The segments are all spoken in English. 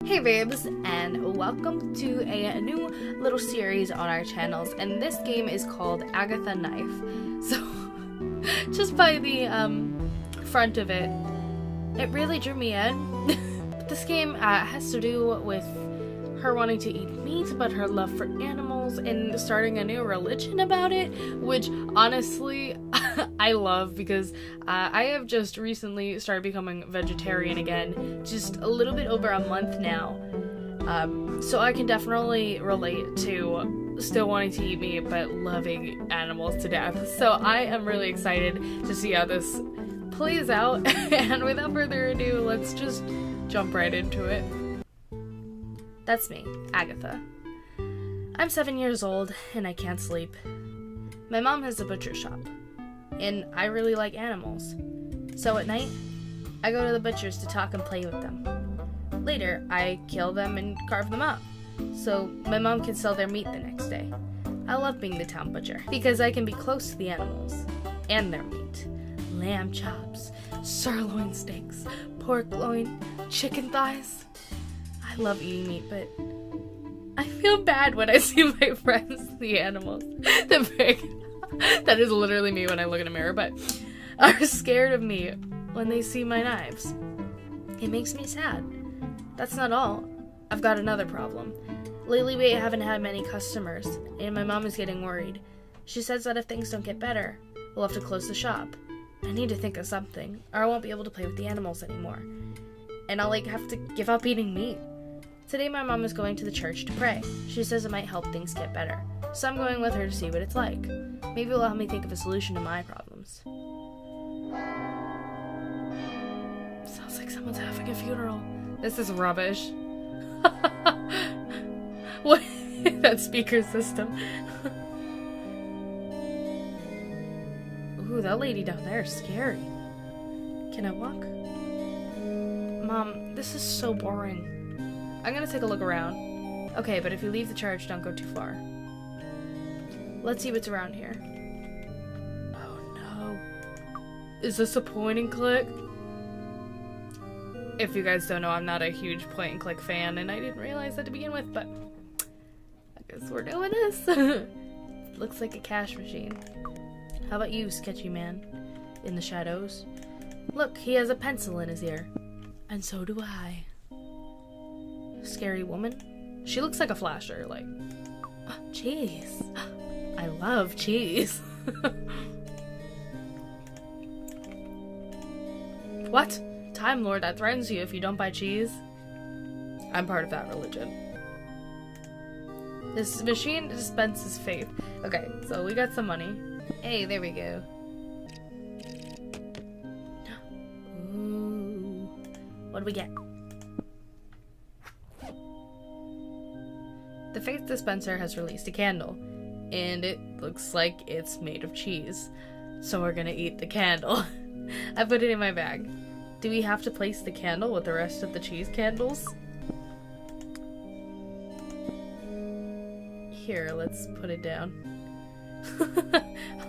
Hey babes, and welcome to a new little series on our channels, and this game is called Agatha Knife. So, just by the front of it, it really drew me in. This game has to do with her wanting to eat meat, but her love for animals, and starting a new religion about it, which honestly I love because I have just recently started becoming vegetarian again, just a little bit over a month now. So I can definitely relate to still wanting to eat meat but loving animals to death. So I am really excited to see how this plays out. And without further ado, let's just jump right into it. That's me, Agatha. I'm 7 years old and I can't sleep. My mom has a butcher shop, and I really like animals. So at night, I go to the butchers to talk and play with them. Later, I kill them and carve them up, so my mom can sell their meat the next day. I love being the town butcher, because I can be close to the animals and their meat. Lamb chops, sirloin steaks, pork loin, chicken thighs. I love eating meat, but I feel bad when I see my friends, the animals, the pig, that is literally me when I look in a mirror, but are scared of me when they see my knives. It makes me sad. That's not all. I've got another problem. Lately we haven't had many customers, and my mom is getting worried. She says that if things don't get better, we'll have to close the shop. I need to think of something, or I won't be able to play with the animals anymore. And I'll have to give up eating meat. Today my mom is going to the church to pray. She says it might help things get better. So I'm going with her to see what it's like. Maybe it'll help me think of a solution to my problems. Sounds like someone's having a funeral. This is rubbish. What? That speaker system. Ooh, that lady down there is scary. Can I walk? Mom, this is so boring. I'm gonna take a look around. Okay, but if you leave the church, don't go too far. Let's see what's around here. Oh no. Is this a point and click? If you guys don't know, I'm not a huge point and click fan, and I didn't realize that to begin with, but I guess we're doing this. Looks like a cash machine. How about you, sketchy man? In the shadows? Look, he has a pencil in his ear. And so do I. Scary woman? She looks like a flasher, like, oh, cheese. I love cheese. What? Time Lord that threatens you if you don't buy cheese? I'm part of that religion. This machine dispenses faith. Okay, so we got some money. Hey, there we go. Ooh. What do we get? The faith dispenser has released a candle, and it looks like it's made of cheese. So we're gonna eat the candle. I put it in my bag. Do we have to place the candle with the rest of the cheese candles? Here, let's put it down.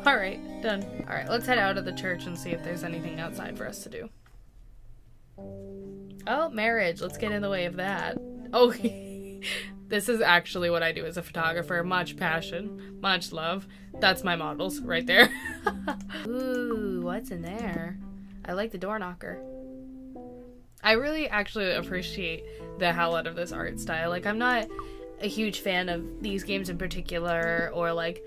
Alright, done. Alright, let's head out of the church and see if there's anything outside for us to do. Oh, marriage. Let's get in the way of that. Oh, this is actually what I do as a photographer. Much passion, much love. That's my models right there. Ooh, what's in there? I like the door knocker. I really actually appreciate the hell out of this art style. Like, I'm not a huge fan of these games in particular, or like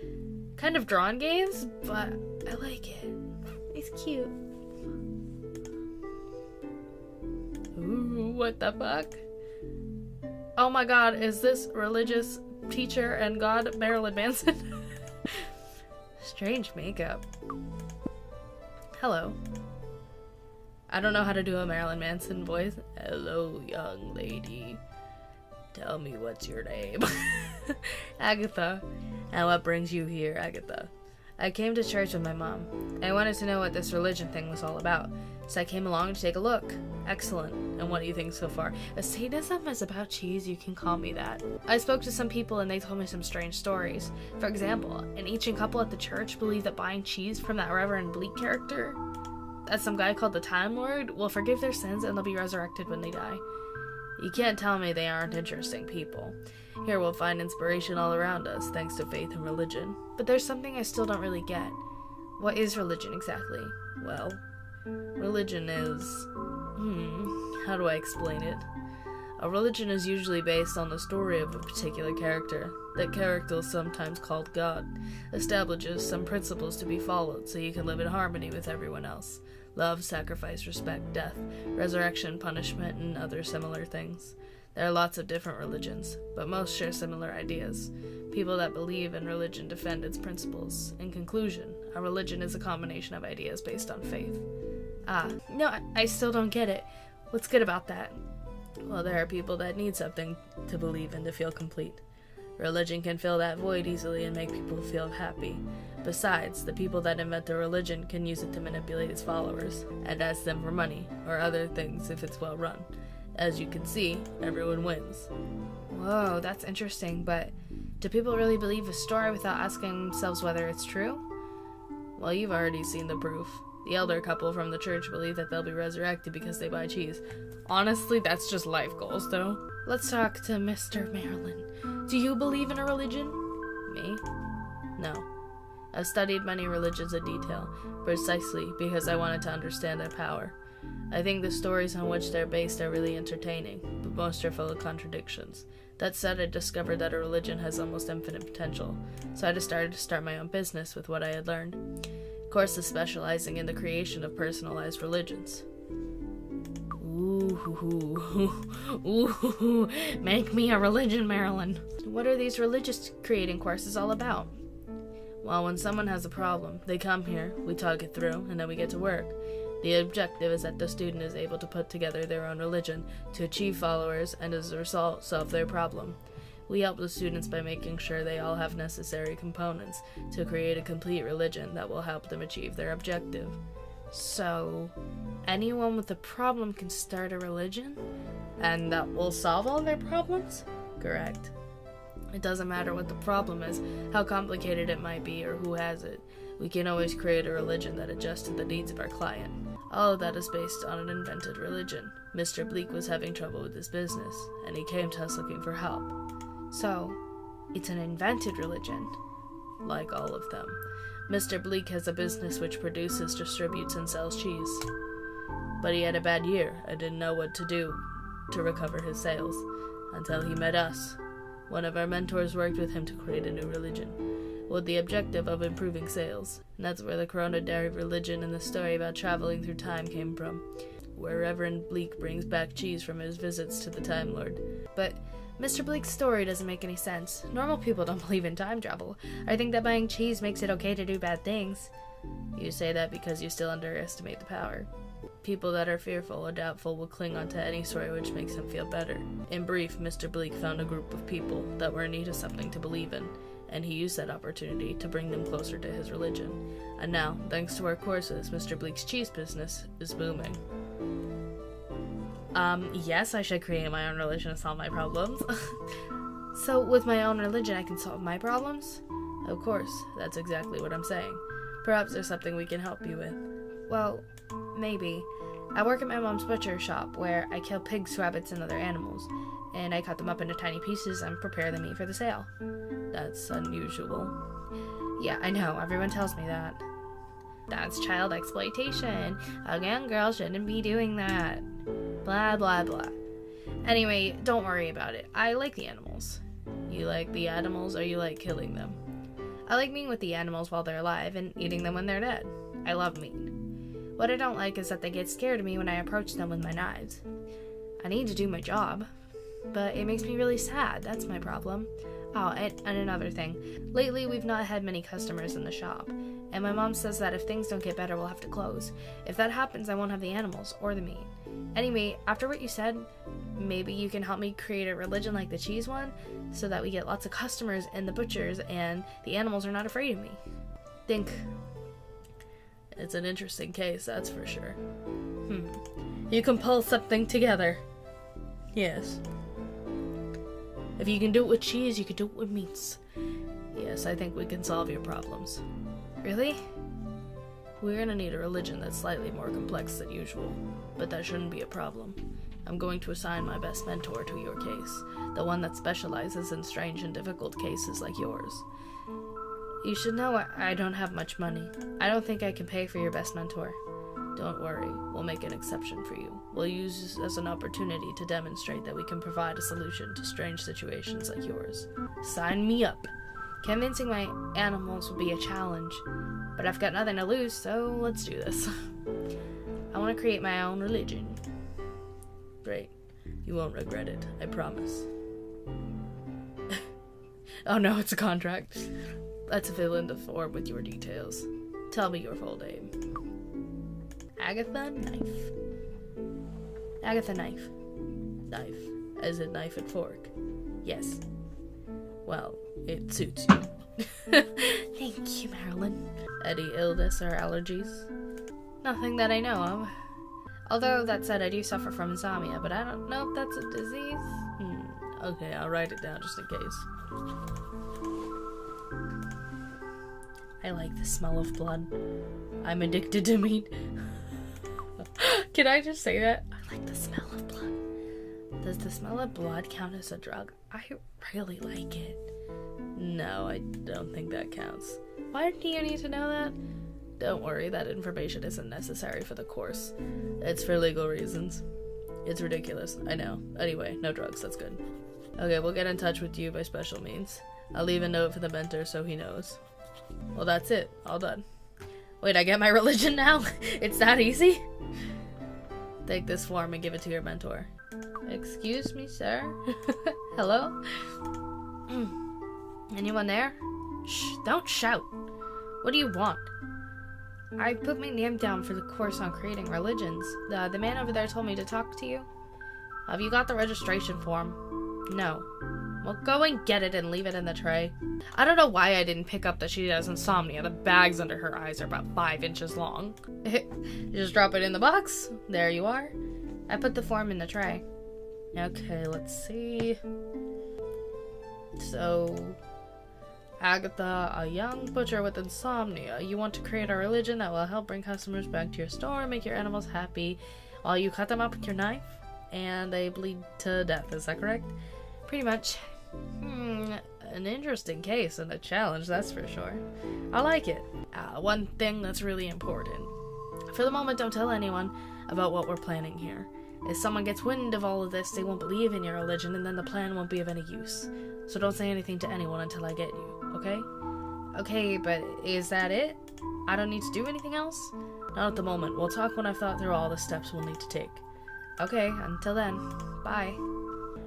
kind of drawn games, but I like it. It's cute. Ooh, what the fuck? Oh my god, is this religious teacher and god Marilyn Manson? Strange makeup. Hello. I don't know how to do a Marilyn Manson voice. Hello, young lady. Tell me what's your name. Agatha. And what brings you here, Agatha? I came to church with my mom. I wanted to know what this religion thing was all about, so I came along to take a look. Excellent. And what do you think so far? If Satanism is about cheese, you can call me that. I spoke to some people and they told me some strange stories. For example, an ancient couple at the church believed that buying cheese from that Reverend Bleak character, that's some guy called the Time Lord, will forgive their sins and they'll be resurrected when they die. You can't tell me they aren't interesting people. Here we'll find inspiration all around us, thanks to faith and religion. But there's something I still don't really get. What is religion exactly? Well, religion is... how do I explain it? A religion is usually based on the story of a particular character. That character is sometimes called God, establishes some principles to be followed so you can live in harmony with everyone else. Love, sacrifice, respect, death, resurrection, punishment, and other similar things. There are lots of different religions, but most share similar ideas. People that believe in religion defend its principles. In conclusion, a religion is a combination of ideas based on faith. No, I still don't get it. What's good about that? Well, there are people that need something to believe in to feel complete. Religion can fill that void easily and make people feel happy. Besides, the people that invent a religion can use it to manipulate its followers, and ask them for money, or other things if it's well run. As you can see, everyone wins. Whoa, that's interesting, but do people really believe a story without asking themselves whether it's true? Well, you've already seen the proof. The elder couple from the church believe that they'll be resurrected because they buy cheese. Honestly, that's just life goals, though. Let's talk to Mr. Marilyn. Do you believe in a religion? Me? No. I've studied many religions in detail, precisely because I wanted to understand their power. I think the stories on which they're based are really entertaining, but most are full of contradictions. That said, I discovered that a religion has almost infinite potential, so I decided to start my own business with what I had learned. Courses specializing in the creation of personalized religions. Ooh, make me a religion, Marilyn. What are these religious creating courses all about? Well, when someone has a problem, they come here, we talk it through, and then we get to work. The objective is that the student is able to put together their own religion to achieve followers and as a result solve their problem. We help the students by making sure they all have necessary components to create a complete religion that will help them achieve their objective. So, anyone with a problem can start a religion? And that will solve all their problems? Correct. It doesn't matter what the problem is, how complicated it might be, or who has it. We can always create a religion that adjusts to the needs of our client. All of that is based on an invented religion. Mr. Bleak was having trouble with his business, and he came to us looking for help. So, it's an invented religion, like all of them. Mr. Bleak has a business which produces, distributes, and sells cheese. But he had a bad year and didn't know what to do to recover his sales, until he met us. One of our mentors worked with him to create a new religion, with the objective of improving sales. And that's where the Corona Dairy religion and the story about traveling through time came from, where Reverend Bleak brings back cheese from his visits to the Time Lord. But Mr. Bleak's story doesn't make any sense. Normal people don't believe in time travel. I think that buying cheese makes it okay to do bad things. You say that because you still underestimate the power. People that are fearful or doubtful will cling on to any story which makes them feel better. In brief, Mr. Bleak found a group of people that were in need of something to believe in, and he used that opportunity to bring them closer to his religion. And now, thanks to our courses, Mr. Bleak's cheese business is booming. Yes, I should create my own religion to solve my problems. So, with my own religion, I can solve my problems? Of course, that's exactly what I'm saying. Perhaps there's something we can help you with. Well, maybe. I work at my mom's butcher shop, where I kill pigs, rabbits, and other animals, and I cut them up into tiny pieces and prepare the meat for the sale. That's unusual. Yeah, I know, everyone tells me that. That's child exploitation. A young girl shouldn't be doing that. Blah, blah, blah. Anyway, don't worry about it. I like the animals. You like the animals, or you like killing them? I like being with the animals while they're alive and eating them when they're dead. I love meat. What I don't like is that they get scared of me when I approach them with my knives. I need to do my job, but it makes me really sad. That's my problem. Oh, and another thing. Lately, we've not had many customers in the shop, and my mom says that if things don't get better, we'll have to close. If that happens, I won't have the animals or the meat. Anyway, after what you said, maybe you can help me create a religion like the cheese one, so that we get lots of customers and the butchers, and the animals are not afraid of me. Think. It's an interesting case, that's for sure. You can pull something together. Yes. If you can do it with cheese, you can do it with meats. Yes, I think we can solve your problems. Really? We're gonna need a religion that's slightly more complex than usual, but that shouldn't be a problem. I'm going to assign my best mentor to your case, the one that specializes in strange and difficult cases like yours. You should know I don't have much money. I don't think I can pay for your best mentor. Don't worry, we'll make an exception for you. We'll use this as an opportunity to demonstrate that we can provide a solution to strange situations like yours. Sign me up. Convincing my animals will be a challenge, but I've got nothing to lose, so let's do this. I want to create my own religion. Great. You won't regret it, I promise. Oh no, it's a contract. Let's fill in the form with your details. Tell me your full name. Agatha Knife. Agatha Knife. Knife. As in knife and fork. Yes. Well, it suits you. Thank you, Marilyn. Any illness or allergies? Nothing that I know of. Although, that said, I do suffer from insomnia, but I don't know if that's a disease. Okay, I'll write it down just in case. I like the smell of blood. I'm addicted to meat. Can I just say that? I like the smell of blood. Does the smell of blood count as a drug? I really like it. No, I don't think that counts. Why do you need to know that? Don't worry, that information isn't necessary for the course. It's for legal reasons. It's ridiculous, I know. Anyway, no drugs, that's good. Okay, we'll get in touch with you by special means. I'll leave a note for the mentor so he knows. Well, that's it. All done. Wait, I get my religion now? It's that easy? Take this form and give it to your mentor. Excuse me, sir? Hello? Anyone there? Shh, don't shout. What do you want? I put my name down for the course on creating religions. The man over there told me to talk to you. Have you got the registration form? No. Well, go and get it and leave it in the tray. I don't know why I didn't pick up that she has insomnia. The bags under her eyes are about 5 inches long. Just drop it in the box. There you are. I put the form in the tray. Okay, let's see. So, Agatha, a young butcher with insomnia. You want to create a religion that will help bring customers back to your store, make your animals happy, while you cut them up with your knife, and they bleed to death. Is that correct? Pretty much. An interesting case and a challenge, that's for sure. I like it. One thing that's really important. For the moment, don't tell anyone about what we're planning here. If someone gets wind of all of this, they won't believe in your religion, and then the plan won't be of any use. So don't say anything to anyone until I get you, okay? Okay, but is that it? I don't need to do anything else? Not at the moment. We'll talk when I've thought through all the steps we'll need to take. Okay, until then. Bye.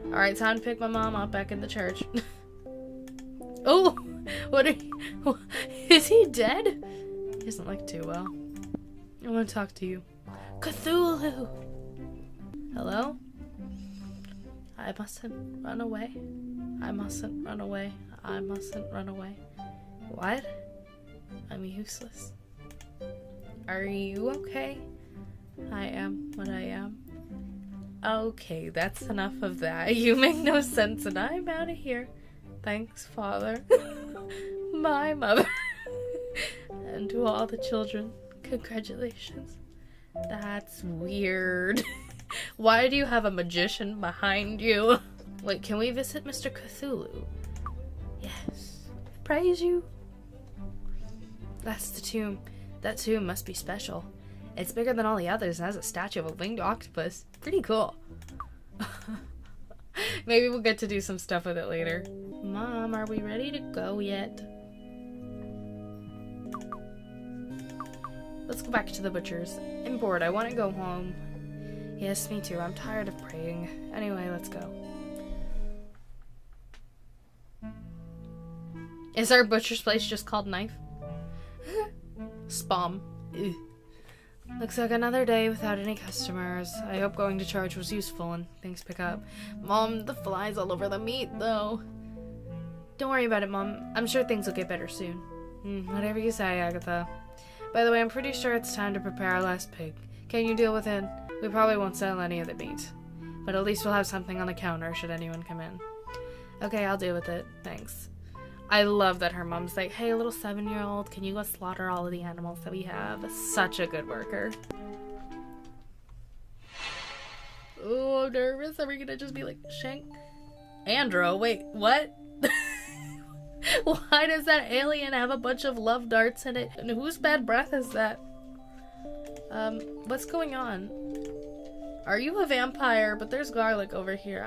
Alright, time to pick my mom up back in the church. Oh! What are you... Is he dead? He doesn't look too well. I want to talk to you. Cthulhu! Hello? I mustn't run away. I mustn't run away. I mustn't run away. What? I'm useless. Are you okay? I am what I am. Okay, that's enough of that. You make no sense and I'm out of here. Thanks, Father. My mother. And to all the children, congratulations. That's weird. Why do you have a magician behind you? Wait, can we visit Mr. Cthulhu? Yes. Praise you. That's the tomb. That tomb must be special. It's bigger than all the others and has a statue of a winged octopus. Pretty cool. Maybe we'll get to do some stuff with it later. Mom, are we ready to go yet? Let's go back to the butcher's. I'm bored. I want to go home. Yes, me too. I'm tired of praying. Anyway, let's go. Is our butcher's place just called Knife? Spom. Ugh. Looks like another day without any customers. I hope going to church was useful and things pick up. Mom, the flies all over the meat, though. Don't worry about it, Mom. I'm sure things will get better soon. Whatever you say, Agatha. By the way, I'm pretty sure it's time to prepare our last pig. Can you deal with it? We probably won't sell any of the meat, but at least we'll have something on the counter should anyone come in. Okay, I'll deal with it. Thanks. I love that her mom's like, hey, little 7-year-old, can you go slaughter all of the animals that we have? Such a good worker. Oh, I'm nervous. Are we gonna just be like, Shank? Andro, wait, what? Why does that alien have a bunch of love darts in it? And whose bad breath is that? What's going on? Are you a vampire? But there's garlic over here.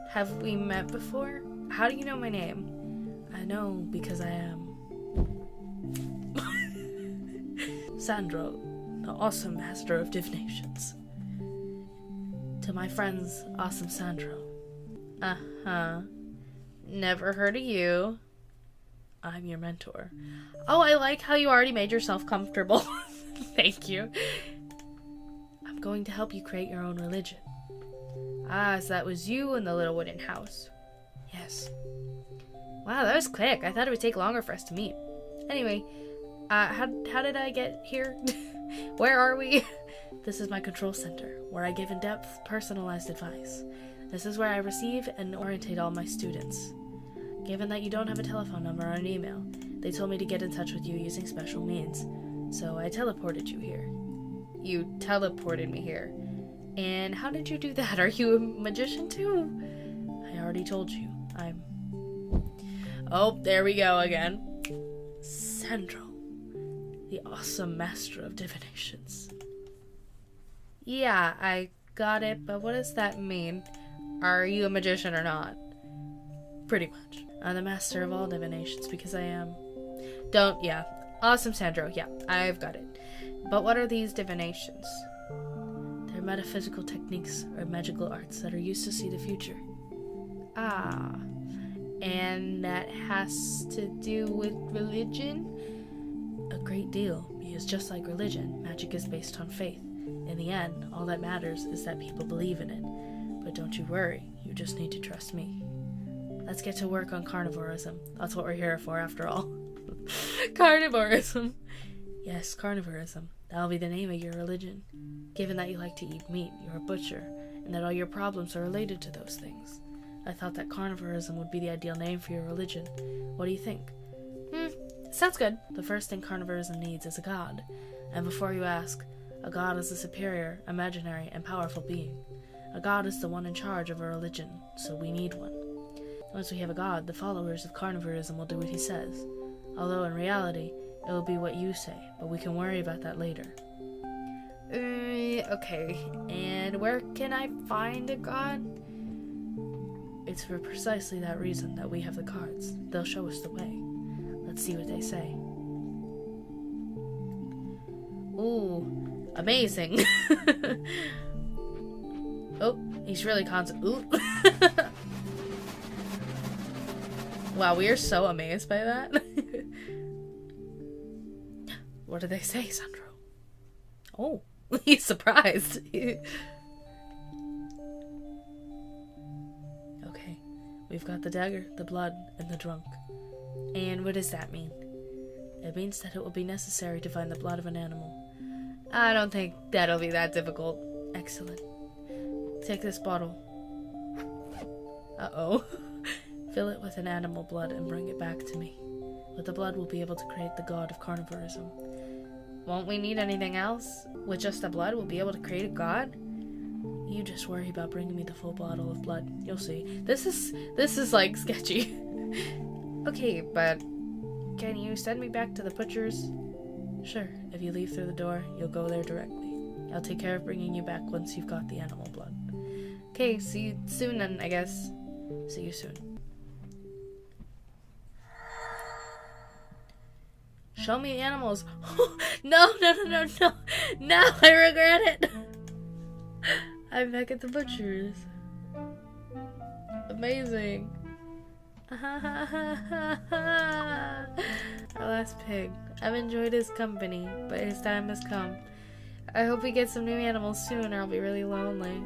Have we met before? How do you know my name? I know because I am Sandro, the awesome master of divinations. To my friends, awesome Sandro. Uh-huh. Never heard of you. I'm your mentor. Oh, I like how you already made yourself comfortable. Thank you. I'm going to help you create your own religion. Ah, so that was you in the little wooden house. Yes. Wow, that was quick. I thought it would take longer for us to meet. Anyway, how did I get here? Where are we? This is my control center, where I give in-depth, personalized advice. This is where I receive and orientate all my students. Given that you don't have a telephone number or an email, they told me to get in touch with you using special means. So I teleported you here. You teleported me here. And how did you do that? Are you a magician too? I already told you. Oh, there we go again. Sandro, the awesome master of divinations. Yeah, I got it, but what does that mean? Are you a magician or not? Pretty much. I'm the master of all divinations because I am. Yeah. Awesome, Sandro. Yeah, I've got it. But what are these divinations? They're metaphysical techniques or magical arts that are used to see the future. Ah. And that has to do with religion? A great deal, because just like religion, magic is based on faith. In the end, all that matters is that people believe in it. But don't you worry, you just need to trust me. Let's get to work on carnivorism. That's what we're here for, after all. Carnivorism. Yes, carnivorism. That'll be the name of your religion. Given that you like to eat meat, you're a butcher, and that all your problems are related to those things. I thought that carnivorism would be the ideal name for your religion. What do you think? Sounds good. The first thing carnivorism needs is a god. And before you ask, a god is a superior, imaginary, and powerful being. A god is the one in charge of a religion, so we need one. Once we have a god, the followers of carnivorism will do what he says. Although in reality, it will be what you say, but we can worry about that later. Okay. And where can I find a god? It's for precisely that reason that we have the cards. They'll show us the way. Let's see what they say. Ooh, amazing. Oh, he's really Ooh. Wow, we are so amazed by that. What do they say, Sandro? Oh, he's surprised. Okay, we've got the dagger, the blood, and the drunk. And what does that mean? It means that it will be necessary to find the blood of an animal. I don't think that'll be that difficult. Excellent. Take this bottle. Uh-oh. Fill it with an animal blood and bring it back to me. With the blood, we'll be able to create the god of carnivorism. Won't we need anything else? With just the blood, we'll be able to create a god? You just worry about bringing me the full bottle of blood. You'll see. This is like sketchy. Okay, but can you send me back to the butcher's? Sure. If you leave through the door, you'll go there directly. I'll take care of bringing you back once you've got the animal blood. Okay, see you soon then, I guess. See you soon. Show me the animals. No. Now I regret it. I'm back at the butcher's. Amazing. Our last pig. I've enjoyed his company, but his time has come. I hope we get some new animals soon or I'll be really lonely.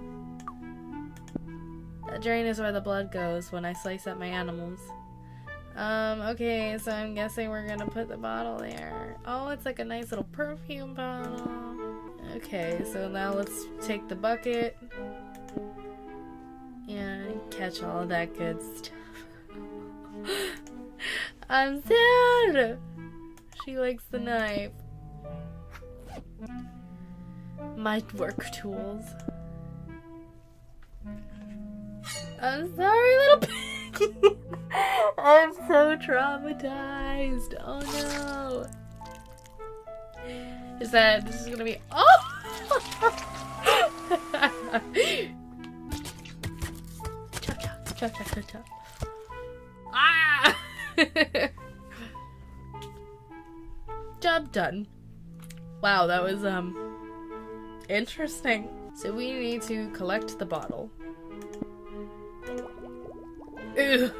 That drain is where the blood goes when I slice up my animals. Okay, so I'm guessing we're gonna put the bottle there. Oh, it's like a nice little perfume bottle. Okay, so now let's take the bucket. And catch all of that good stuff. I'm sad! She likes the knife. My work tools. I'm sorry, little pig. I'm so traumatized. Oh no. This is gonna be, oh! Chop, chop, chop, chop, chop, chop. Ah! Job done. Wow, that was, interesting. So we need to collect the bottle. Ew.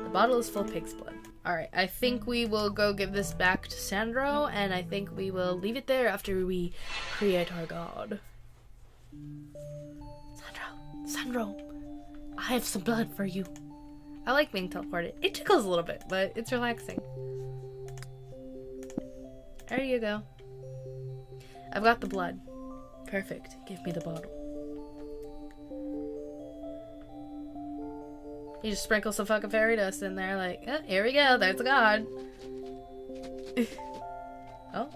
The bottle is full of pig's blood. Alright, I think we will go give this back to Sandro, and I think we will leave it there after we create our god. Sandro, I have some blood for you. I like being teleported. It tickles a little bit, but it's relaxing. There you go. I've got the blood. Perfect. Give me the bottle. You just sprinkle some fucking fairy dust in there, like, oh, here we go, there's a god. Oh.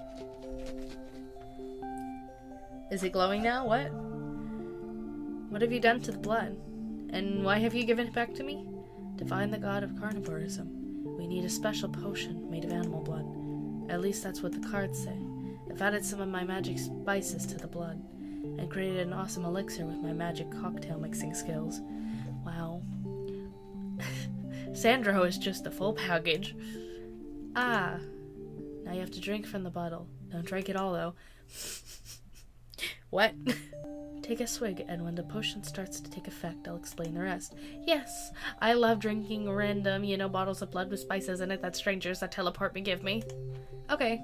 Is it glowing now? What? What have you done to the blood? And why have you given it back to me? To find the god of carnivorism, we need a special potion made of animal blood. At least that's what the cards say. I've added some of my magic spices to the blood, and created an awesome elixir with my magic cocktail mixing skills. Wow. Sandro is just the full package. Ah. Now you have to drink from the bottle. Don't drink it all, though. What? Take a swig, and when the potion starts to take effect, I'll explain the rest. Yes, I love drinking random, bottles of blood with spices in it that strangers that teleport me give me. Okay.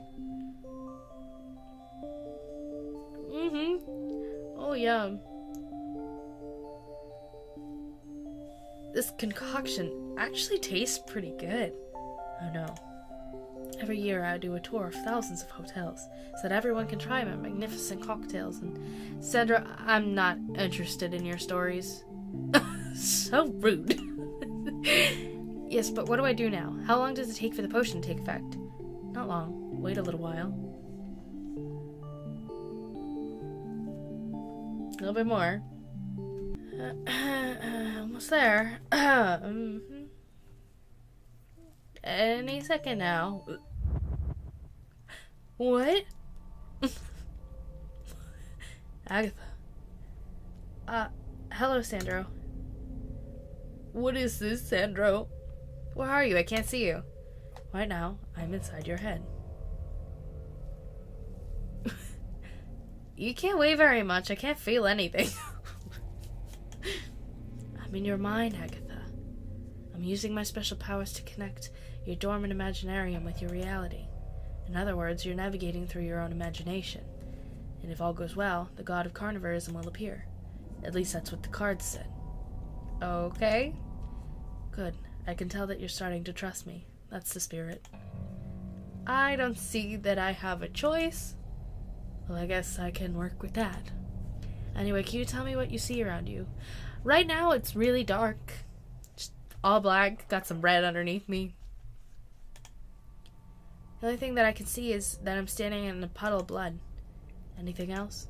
Oh, yeah. This concoction actually tastes pretty good. Oh, no. Every year I do a tour of thousands of hotels so that everyone can try my magnificent cocktails. And Sandra, I'm not interested in your stories. So rude. Yes, but what do I do now? How long does it take for the potion to take effect? Not long. Wait a little while. A little bit more. Almost there. Any second now. What? Agatha. Hello, Sandro. What is this, Sandro? Where are you? I can't see you. Right now, I'm inside your head. You can't wave very much. I can't feel anything. I'm in your mind, Agatha. I'm using my special powers to connect your dormant imaginarium with your reality. In other words, you're navigating through your own imagination. And if all goes well, the god of carnivorism will appear. At least that's what the cards said. Okay. Good. I can tell that you're starting to trust me. That's the spirit. I don't see that I have a choice. Well, I guess I can work with that. Anyway, can you tell me what you see around you? Right now, it's really dark. Just all black. Got some red underneath me. The only thing that I can see is that I'm standing in a puddle of blood. Anything else?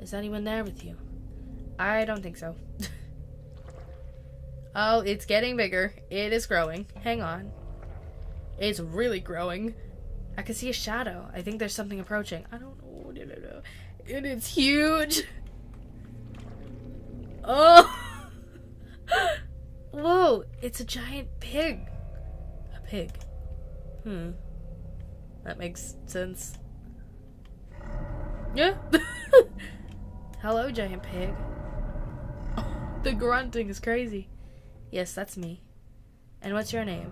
Is anyone there with you? I don't think so. Oh, it's getting bigger. It is growing. Hang on. It's really growing. I can see a shadow. I think there's something approaching. I don't know. And it's huge. Oh! Whoa! It's a giant pig. A pig. That makes sense. Yeah. Hello, giant pig. Oh, the grunting is crazy. Yes, that's me. And what's your name?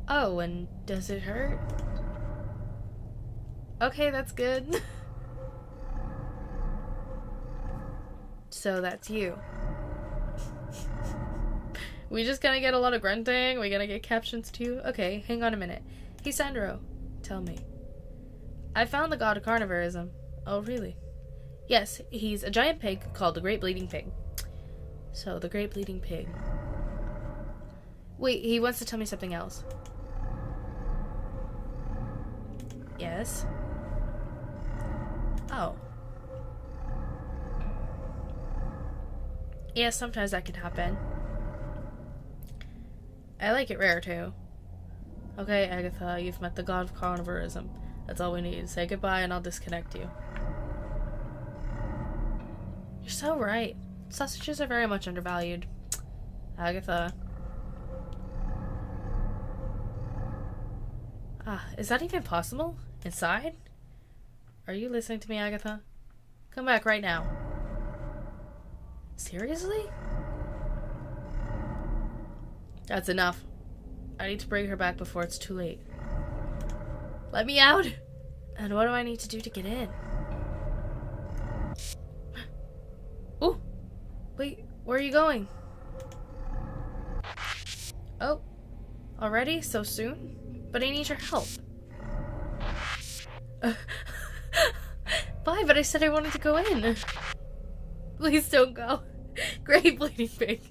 Oh, and does it hurt? Okay, that's good. So that's you. We just gonna get a lot of grunting? We gonna get captions too? Okay, hang on a minute. Hey, Sandro, tell me. I found the god of carnivorism. Oh, really? Yes, he's a giant pig called the Great Bleeding Pig. So, the Great Bleeding Pig. Wait, he wants to tell me something else. Yes? Oh. Yeah, sometimes that can happen. I like it rare, too. Okay, Agatha, you've met the god of carnivorism. That's all we need. Say goodbye and I'll disconnect you. You're so right. Sausages are very much undervalued. Agatha. Is that even possible? Inside? Are you listening to me, Agatha? Come back right now. Seriously? That's enough. I need to bring her back before it's too late. Let me out! And what do I need to do to get in? Oh! Wait, where are you going? Oh. Already? So soon? But I need your help. Bye, but I said I wanted to go in. Please don't go. Great bleeding pig.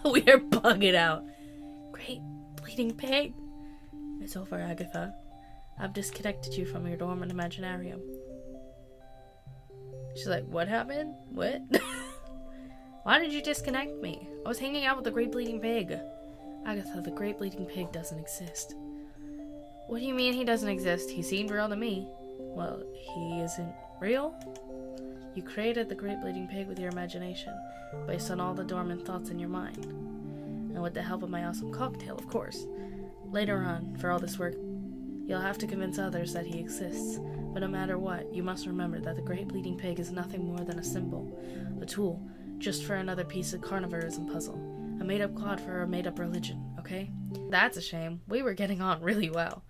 We are bugging out. Great bleeding pig. It's over, Agatha. I've disconnected you from your dormant imaginarium. She's like, what happened? What? Why did you disconnect me? I was hanging out with the Great Bleeding Pig. Agatha, the Great Bleeding Pig doesn't exist. What do you mean he doesn't exist? He seemed real to me. Well, he isn't real? You created the Great Bleeding Pig with your imagination, based on all the dormant thoughts in your mind. And with the help of my awesome cocktail, of course. Later on, for all this work, you'll have to convince others that he exists. But no matter what, you must remember that the Great Bleeding Pig is nothing more than a symbol, a tool, just for another piece of carnivorism puzzle. A made-up god for a made-up religion, okay? That's a shame. We were getting on really well.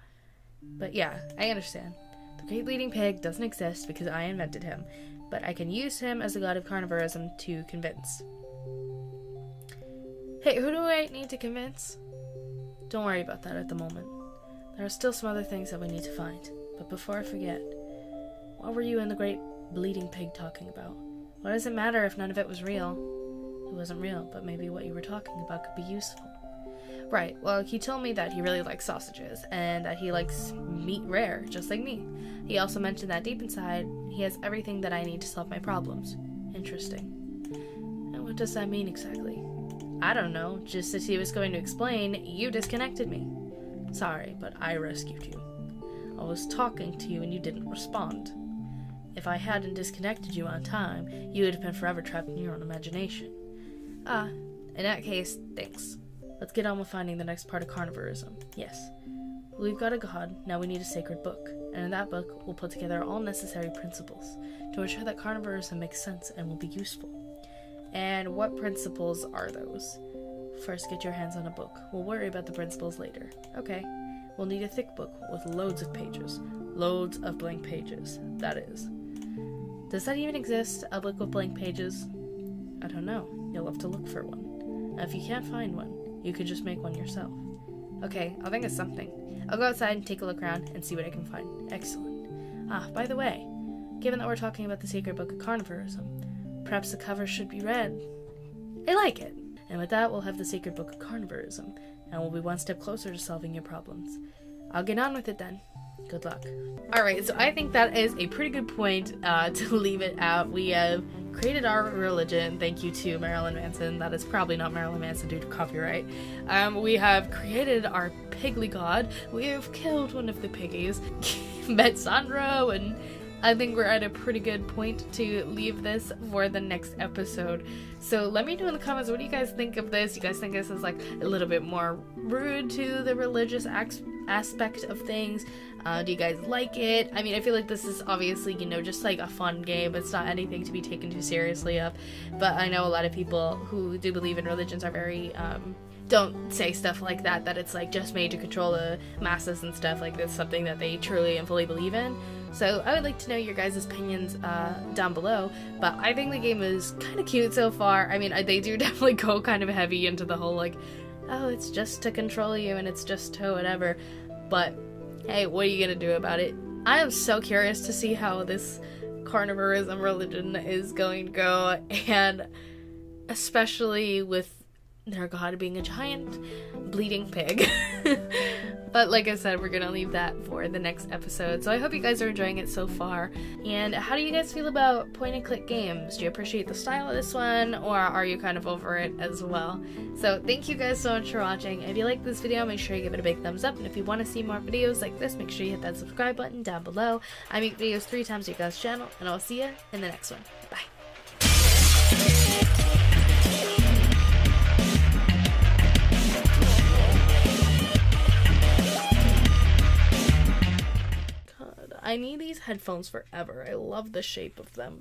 But yeah, I understand. The Great Bleeding Pig doesn't exist because I invented him, but I can use him as the god of carnivorism to convince. Hey, who do I need to convince? Don't worry about that at the moment. There are still some other things that we need to find. But before I forget, what were you and the Great Bleeding Pig talking about? What does it matter if none of it was real? It wasn't real, but maybe what you were talking about could be useful. Right, well, he told me that he really likes sausages, and that he likes meat rare, just like me. He also mentioned that deep inside, he has everything that I need to solve my problems. Interesting. And what does that mean exactly? I don't know, just as he was going to explain, you disconnected me. Sorry, but I rescued you. I was talking to you and you didn't respond. If I hadn't disconnected you on time, you would have been forever trapped in your own imagination. In that case, thanks. Let's get on with finding the next part of carnivorism. Yes. We've got a god, now we need a sacred book. And in that book, we'll put together all necessary principles to ensure that carnivorism makes sense and will be useful. And what principles are those? First, get your hands on a book. We'll worry about the principles later. Okay. We'll need a thick book with loads of pages. Loads of blank pages, that is. Does that even exist, a book with blank pages? I don't know. You'll have to look for one. And if you can't find one, you could just make one yourself. Okay, I'll think of something. I'll go outside and take a look around and see what I can find. Excellent. By the way, given that we're talking about the sacred book of carnivorism, perhaps the cover should be read. I like it. And with that, we'll have the sacred book of carnivorism, and we'll be one step closer to solving your problems. I'll get on with it then. Good luck. Alright, so I think that is a pretty good point to leave it at. We have created our religion, thank you to Marilyn Manson. That is probably not Marilyn Manson due to copyright. We have created our pigly god. We have killed one of the piggies, met Sandro, and I think we're at a pretty good point to leave this for the next episode. So let me know in the comments, what do you guys think of this? You guys think this is like a little bit more rude to the religious aspect of things? Do you guys like it? I mean, I feel like this is obviously, you know, just like a fun game. It's not anything to be taken too seriously of. But I know a lot of people who do believe in religions are very, don't say stuff like that, that it's like just made to control the masses and stuff. Like that's something that they truly and fully believe in. So I would like to know your guys' opinions down below, but I think the game is kind of cute so far. I mean, they do definitely go kind of heavy into the whole like, oh, it's just to control you and it's just to whatever, but hey, what are you gonna do about it? I am so curious to see how this carnivorism religion is going to go, and especially with their god being a giant bleeding pig. But like I said, we're gonna leave that for the next episode. So I hope you guys are enjoying it so far. And how do you guys feel about point and click games? Do you appreciate the style of this one, or are you kind of over it as well? So thank you guys so much for watching. If you like this video, make sure you give it a big thumbs up. And if you want to see more videos like this, make sure you hit that subscribe button down below. I make videos 3 times a guys' channel, and I'll see you in the next one. Bye. I need these headphones forever. I love the shape of them.